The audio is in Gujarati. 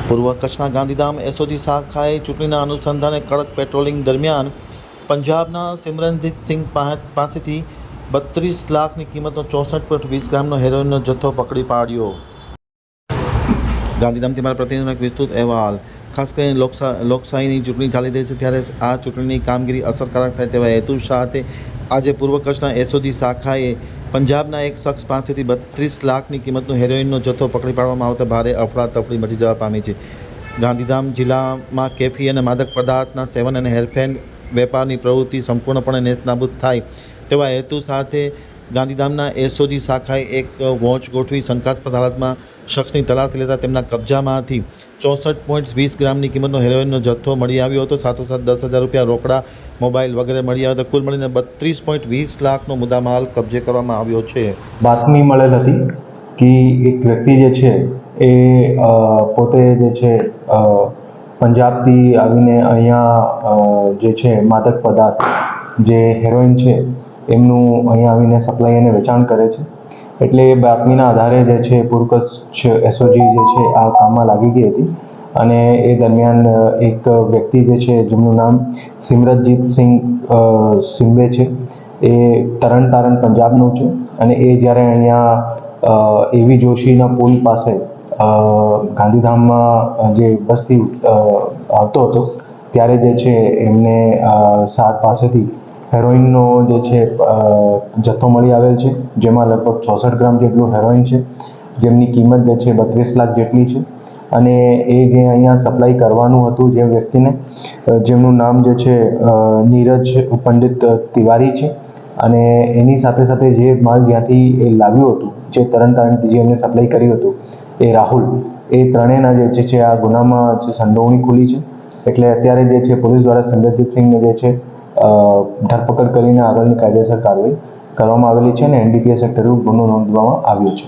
પૂર્વ કચ્છના ગાંધીધામ એસઓજી શાખાએ ચૂંટણીના અનુસંધાને કડક પેટ્રોલિંગ દરમિયાન પંજાબના સિમરનજીત સિંઘ પાસેથી 32 લાખની કિંમતનો 64.20 ગ્રામનો હેરોઇનનો જથ્થો પકડી પાડ્યો. ગાંધીધામથી મારા પ્રતિનિધિનો એક વિસ્તૃત અહેવાલ. ખાસ કરીને લોકશાહીની ચૂંટણી ચાલી રહી છે ત્યારે આ ચૂંટણીની કામગીરી અસરકારક થાય તેવા હેતુ સાથે આજે પૂર્વ કચ્છના એસઓજી શાખાએ પંજાબના એક શખ્સ પાસેથી 32 લાખની કિંમતનો હેરોઇનનો જથ્થો પકડી પાડવામાં આવતા ભારે અફડાતફડી મચી જવા પામી છે. ગાંધીધામ જિલ્લામાં કેફી અને માદક પદાર્થના સેવન અને હેરફેર વેપારની પ્રવૃત્તિ સંપૂર્ણપણે નેસ્તનાબૂદ થાય તેવા હેતુ સાથે ગાંધીધામના એસઓજી શાખાએ એક વોચ ગોઠવી શંકાસ્પદ હાલતમાં શખ્સની તલાશી લેતા તેમના કબજામાંથી 64.20 ગ્રામની કિંમતનો હેરોઇનનો જથ્થો મળી આવ્યો હતો. સાથોસાથ 10,000 રૂપિયા રોકડા, મોબાઈલ વગેરે મળી આવ્યા હતા. કુલ મળીને 32.20 લાખનો મુદ્દામાલ કબજે કરવામાં આવ્યો છે. બાતમી મળેલ હતી કે એક વ્યક્તિ જે છે એ પોતે જે છે પંજાબથી આવીને અહીંયા જે છે માદક પદાર્થ જે હેરોઇન છે એમનું અહીંયા આવીને સપ્લાય અને વેચાણ કરે છે. એટલે એ બાતમીના આધારે જે છે પૂર્વ કચ્છ એસઓજી જે છે આ કામમાં લાગી ગઈ હતી અને એ દરમિયાન એક વ્યક્તિ જે છે જેમનું નામ સિમરનજીત સિંઘ સિંબે છે, એ તરણ પંજાબનું છે અને એ જ્યારે અહીંયા એવી જોશીના પુલ પાસે ગાંધીધામમાં જે બસથી આવતો હતો ત્યારે જે છે એમને પાસેથી હેરોઇનનો જે છે જથ્થો મળી આવેલ છે, જેમાં લગભગ 64 ગ્રામ જેટલું હેરોઇન છે, જેમની કિંમત જે છે 32 લાખ જેટલી છે. અને એ જે અહીંયા સપ્લાય કરવાનું હતું જે વ્યક્તિને, જેમનું નામ જે છે નીરજ પંડિત તિવારી છે અને એની સાથે સાથે જે માલ જ્યાંથી એ લાવ્યું હતું, જે તરણથી જે એમને સપ્લાય કર્યું હતું એ રાહુલ, એ ત્રણેયના જે છે આ ગુનામાં જે સંડોવણી ખુલી છે. એટલે અત્યારે જે છે પોલીસ દ્વારા સિમરનજીત સિંઘને જે છે ધરપકડ કરીને આગળની કાયદેસર કાર્યવાહી કરવામાં આવેલી છે અને NDPS હેઠળ ગુનો નોંધવામાં આવ્યો છે.